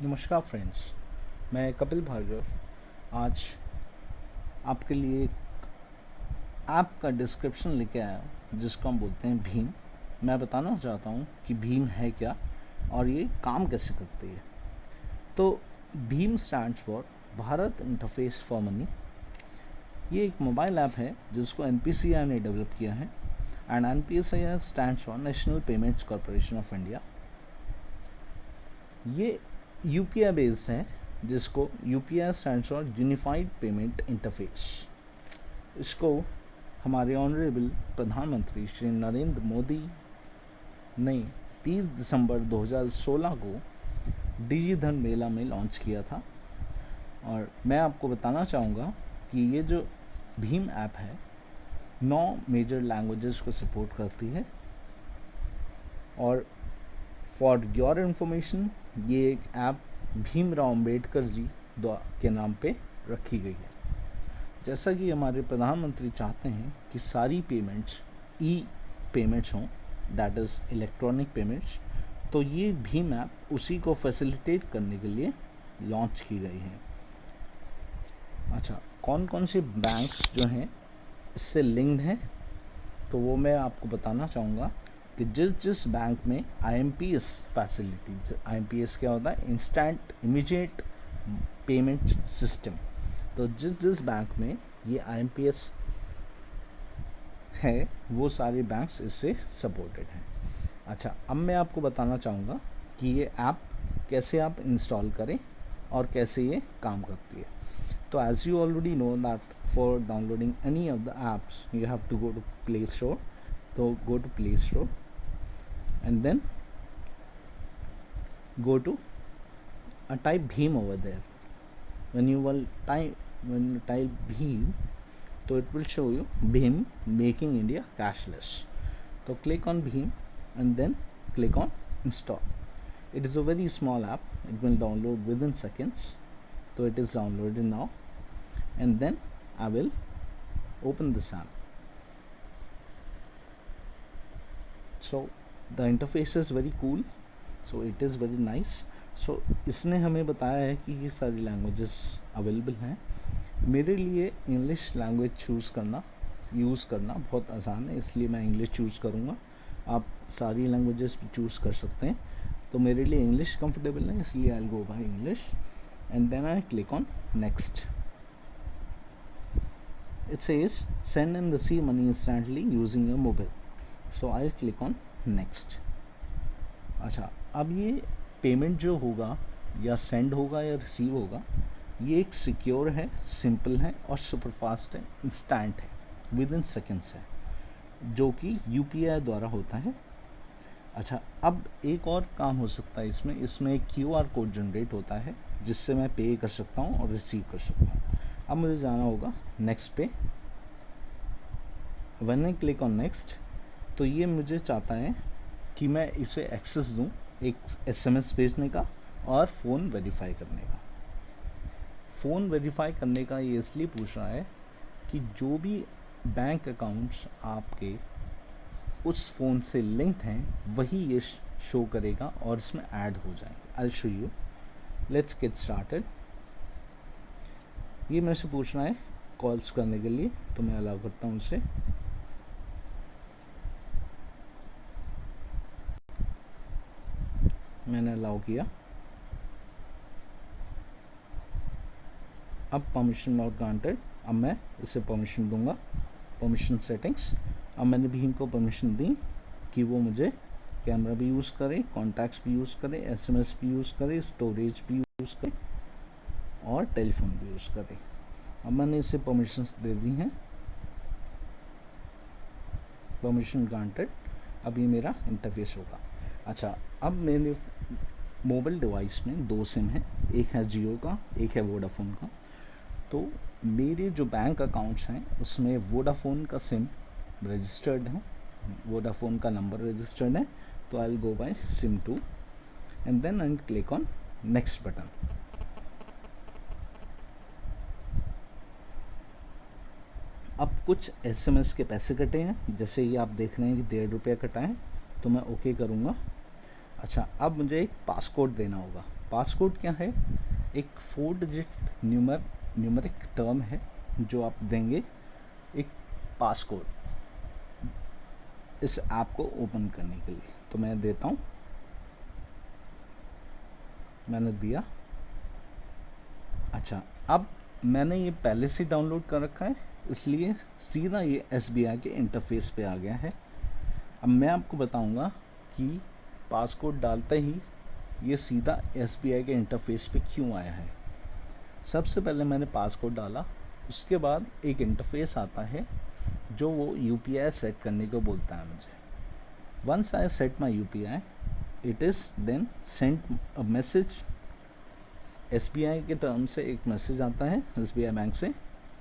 नमस्कार फ्रेंड्स, मैं कपिल भार्गव आज आपके लिए एक ऐप का डिस्क्रिप्शन लेके आया हूँ जिसको हम बोलते हैं भीम। मैं बताना चाहता हूँ कि भीम है क्या और ये काम कैसे करती है। तो Bhim stands for Bharat interface for money. ये एक मोबाइल ऐप है जिसको NPCI ने डेवलप किया है and NPCI stands for national payments corporation of India. ये UPI बेस्ड है जिसको UPI stands for unified payment interface. इसको हमारे ऑनरेबल प्रधानमंत्री श्री नरेंद्र मोदी ने 30 दिसंबर 2016 को डिजिधन मेला में लॉन्च किया था। और मैं आपको बताना चाहूँगा कि ये जो भीम ऐप है 9 मेजर लैंग्वेजेस को सपोर्ट करती है। और फॉर योर इन्फॉर्मेशन ये एक ऐप भीमराव अंबेडकर जी के नाम पे रखी गई है। जैसा कि हमारे प्रधानमंत्री चाहते हैं कि सारी पेमेंट्स पेमेंट्स हों, दैट इज़ इलेक्ट्रॉनिक पेमेंट्स, तो ये भीम ऐप उसी को फैसिलिटेट करने के लिए लॉन्च की गई है। अच्छा, कौन कौन से बैंक्स जो हैं इससे लिंक्ड हैं, तो वो मैं आपको बताना चाहूँगा कि जिस बैंक में IMPS फैसिलिटी, IMPS क्या होता है, इंस्टेंट इमीडिएट पेमेंट सिस्टम, तो जिस बैंक में ये IMPS है वो सारे बैंक्स इससे सपोर्टेड हैं। अच्छा, अब मैं आपको बताना चाहूँगा कि ये ऐप कैसे आप इंस्टॉल करें और कैसे ये काम करती है। तो as you already know that for downloading any of the apps you have to go to play store. तो go to play store and then go to type Bheem over there. When you type Bheem, so it will show you Bheem making India cashless. So click on Bheem and then click on install. It is a very small app, it will download within seconds. So it is downloaded now, and then I will open this app. So the interface is very cool, so it is very nice. So इसने हमें बताया है कि ये सारी languages available हैं। मेरे लिए इंग्लिश लैंग्वेज यूज़ करना बहुत आसान है, इसलिए मैं इंग्लिश चूज़ करूँगा। आप सारी लैंग्वेजेस भी चूज़ कर सकते हैं, तो मेरे लिए इंग्लिश कंफर्टेबल है, इसलिए I will go by English and then I click on next. It says send and receive money instantly using your mobile, so I click on next. अच्छा, अब ये पेमेंट जो होगा या सेंड होगा या रिसीव होगा, ये एक सिक्योर है, सिंपल है और सुपर फास्ट है, इंस्टेंट है, विद इन सेकेंड्स है, जो कि UPI द्वारा होता है। अच्छा, अब एक और काम हो सकता है इसमें एक QR कोड जनरेट होता है जिससे मैं पे कर सकता हूँ और रिसीव कर सकता हूँ। अब मुझे जाना होगा नेक्स्ट पे। When I click on next, तो ये मुझे चाहता है कि मैं इसे एक्सेस दूं एक SMS भेजने का और फ़ोन वेरीफाई करने का। फ़ोन वेरीफाई करने का ये इसलिए पूछ रहा है कि जो भी बैंक अकाउंट्स आपके उस फ़ोन से लिंक्ड हैं वही ये शो करेगा और इसमें ऐड हो जाएंगे। I will show you. Let's get started. ये मेरे से पूछ रहा है कॉल्स करने के लिए, तो मैं अलाउ करता हूँ उसे। मैंने अलाउ किया। अब परमिशन नॉट ग्रांटेड, अब मैं इसे परमिशन दूंगा। परमिशन सेटिंग्स, अब मैंने भीम को परमिशन दी कि वो मुझे कैमरा भी यूज़ करे, कॉन्टैक्ट्स भी यूज़ करे, SMS भी यूज़ करे, स्टोरेज भी यूज़ करे और टेलीफोन भी यूज़ करे। अब मैंने इसे परमिशंस दे दी हैं, परमिशन ग्रांटेड। अब ये मेरा इंटरफेस होगा। अच्छा, अब मेरे मोबाइल डिवाइस में 2 सिम हैं, एक है जियो का, एक है वोडाफोन का। तो मेरे जो बैंक अकाउंट्स हैं उसमें वोडाफोन का सिम रजिस्टर्ड है, वोडाफोन का नंबर रजिस्टर्ड है, तो I will go by SIM 2 and then I will click on next button. अब कुछ SMS के पैसे कटे हैं, जैसे ये आप देख रहे हैं कि 1.5 रुपया कटा है, तो मैं ओके करूँगा। अच्छा, अब मुझे एक पासकोड देना होगा। पास कोड क्या है? एक 4 डिजिट न्यूमेरिक टर्म है जो आप देंगे एक पास कोड इस ऐप को ओपन करने के लिए। तो मैं देता हूँ, मैंने दिया। अच्छा, अब मैंने ये पहले से डाउनलोड कर रखा है, इसलिए सीधा ये SBI के इंटरफेस पे आ गया है। अब मैं आपको बताऊंगा कि पासकोड डालते ही ये सीधा SBI के इंटरफेस पे क्यों आया है। सबसे पहले मैंने पासकोड डाला, उसके बाद एक इंटरफेस आता है जो वो UPI सेट करने को बोलता है मुझे। Once I set my UPI, it is then send a message. SBI के टर्म से एक मैसेज आता है SBI बैंक से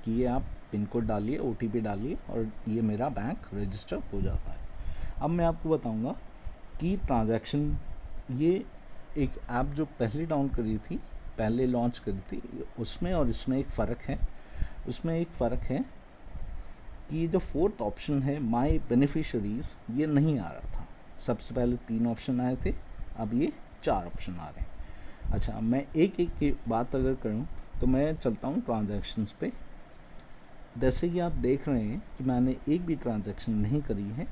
कि ये आप पिन कोड डालिए, OTP डालिए और ये मेरा बैंक रजिस्टर हो जाता है। अब मैं आपको बताऊंगा कि ट्रांजैक्शन, ये एक ऐप जो पहले डाउन करी थी, पहले लॉन्च करी थी, उसमें और इसमें एक फ़र्क है। उसमें एक फ़र्क है कि जो 4th ऑप्शन है माय बेनिफिशरीज़, ये नहीं आ रहा था। सबसे पहले 3 ऑप्शन आए थे, अब ये 4 ऑप्शन आ रहे हैं। अच्छा, मैं एक की बात अगर करूं तो मैं चलता हूं ट्रांजैक्शंस पे। जैसे कि आप देख रहे हैं कि मैंने एक भी ट्रांजैक्शन नहीं करी है,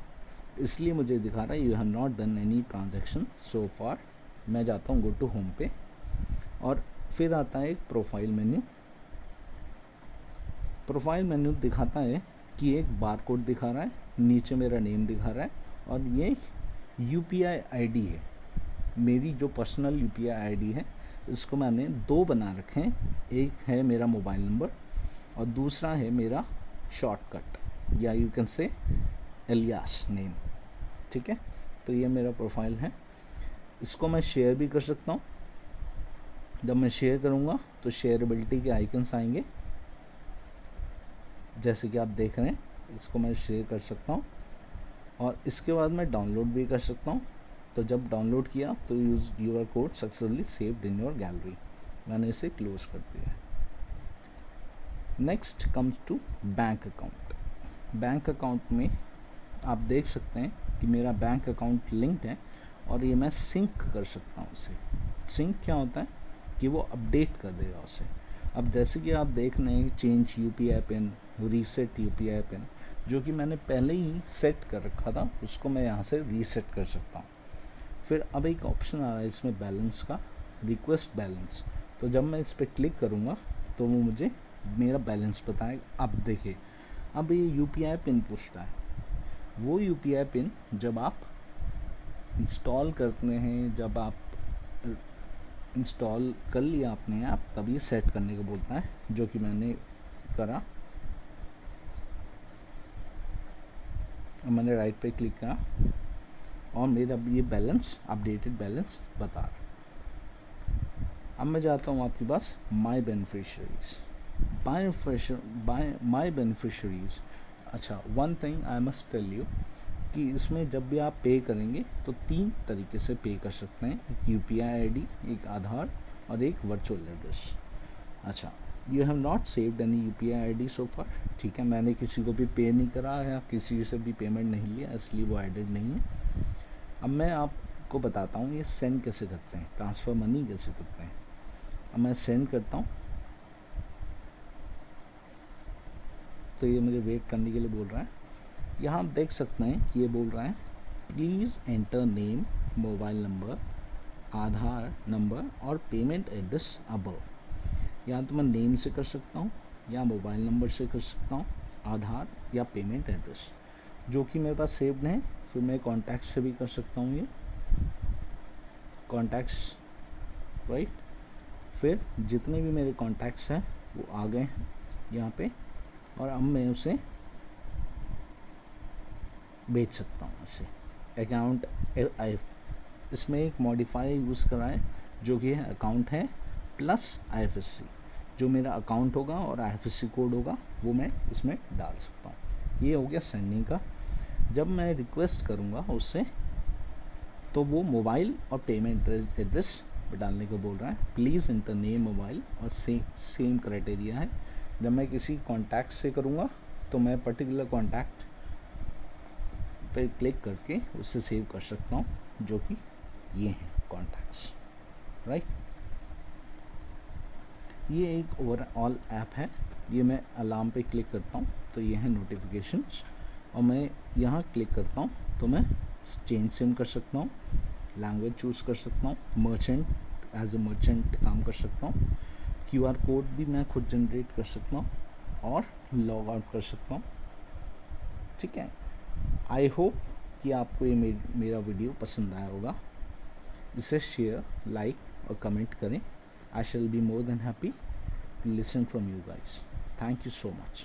इसलिए मुझे दिखा रहा है you have not done any transaction so far. मैं जाता हूं गो टू होम पे और फिर आता है एक प्रोफाइल मेन्यू। प्रोफाइल मेन्यू दिखाता है कि एक बार कोड दिखा रहा है, नीचे मेरा नेम दिखा रहा है और ये UPI ID है। मेरी जो पर्सनल UPI ID है, इसको मैंने 2 बना रखे हैं। एक है मेरा मोबाइल नंबर और दूसरा है मेरा शॉर्टकट या you can say alias name. ठीक है, तो ये मेरा प्रोफाइल है। इसको मैं शेयर भी कर सकता हूँ। जब मैं शेयर करूँगा तो शेयरेबिलिटी के आइकन्स आएंगे, जैसे कि आप देख रहे हैं। इसको मैं शेयर कर सकता हूँ और इसके बाद मैं डाउनलोड भी कर सकता हूँ। तो जब डाउनलोड किया तो use your code successfully saved in your gallery, मैंने इसे क्लोज कर दिया है। Next comes to bank account. Bank account में आप देख सकते हैं कि मेरा बैंक अकाउंट लिंक्ड है और ये मैं सिंक कर सकता हूँ उसे। सिंक क्या होता है कि वो अपडेट कर देगा उसे। अब जैसे कि आप देख रहे हैं change UPI pin, reset UPI pin, जो कि मैंने पहले ही सेट कर रखा था, उसको मैं यहाँ से रीसेट कर सकता हूँ। फिर अब एक ऑप्शन आ रहा है इसमें बैलेंस का, रिक्वेस्ट बैलेंस। तो जब मैं इस पर क्लिक करूँगा तो वो मुझे मेरा बैलेंस बताएगा। अब देखिए, अब ये UPI पिन पूछता है। वो UPI पिन जब आप इंस्टॉल करते हैं, जब आप इंस्टॉल कर लिया आपने ऐप, तब ये सेट करने को बोलता है, जो कि मैंने करा। मैंने राइट पे क्लिक करा और मेरा ये बैलेंस, अपडेटेड बैलेंस बता रहा। अब मैं जाता हूँ आपके पास माई बेनिफिशरीज। My beneficiaries. अच्छा, one thing I must tell you कि इसमें जब भी आप पे करेंगे तो 3 तरीके से पे कर सकते हैं, एक UPI ID, एक आधार और एक वर्चुअल एड्रेस। अच्छा, you have not saved any UPI ID सो फार। ठीक है, मैंने किसी को भी पे नहीं करा है, किसी से भी पेमेंट नहीं लिया, इसलिए वो एडेड नहीं है। अब मैं आपको बताता हूँ ये सेंड कैसे करते हैं, ट्रांसफ़र मनी कैसे करते हैं। अब मैं सेंड करता हूँ तो ये मुझे वेट करने के लिए बोल रहा है। यहाँ आप देख सकते हैं कि ये बोल रहा है please enter name, mobile number, Aadhaar number और पेमेंट एड्रेस अबव। या तो मैं नेम से कर सकता हूँ या मोबाइल नंबर से कर सकता हूँ, आधार या पेमेंट एड्रेस, जो कि मेरे पास सेव्ड है। फिर मैं कॉन्टैक्ट्स से भी कर सकता हूँ, ये कॉन्टैक्ट्स, राइट। फिर जितने भी मेरे कॉन्टैक्ट्स हैं वो आ गए हैं यहाँ पे और अब मैं उसे बेच सकता हूँ। इसे अकाउंट इसमें एक मॉडिफायर यूज़ कराएं जो कि है अकाउंट है प्लस IFSC। जो मेरा अकाउंट होगा और IFSC कोड होगा वो मैं इसमें डाल सकता हूँ। ये हो गया सेंडिंग का। जब मैं रिक्वेस्ट करूँगा उससे तो वो मोबाइल और पेमेंट एड्रेस डालने को बोल रहा है। प्लीज़ इंटर नेम, मोबाइल और सेम क्राइटेरिया है। जब मैं किसी कॉन्टैक्ट से करूँगा तो मैं पर्टिकुलर कॉन्टैक्ट पे क्लिक करके उससे सेव कर सकता हूँ, जो कि ये हैं कॉन्टैक्ट्स, राइट। ये एक ओवरऑल ऐप है। ये मैं अलार्म पे क्लिक करता हूँ तो ये है नोटिफिकेशंस, और मैं यहाँ क्लिक करता हूँ तो मैं चेंज सिम कर सकता हूँ, लैंग्वेज चूज़ कर सकता हूँ, मर्चेंट एज ए मर्चेंट काम कर सकता हूँ, QR कोड भी मैं खुद जनरेट कर सकता हूँ और लॉग आउट कर सकता हूँ। ठीक है, आई होप कि आपको ये मेरा वीडियो पसंद आया होगा। इसे शेयर, लाइक और कमेंट करें। I shall be more than happy to listen from you guys. Thank you so much.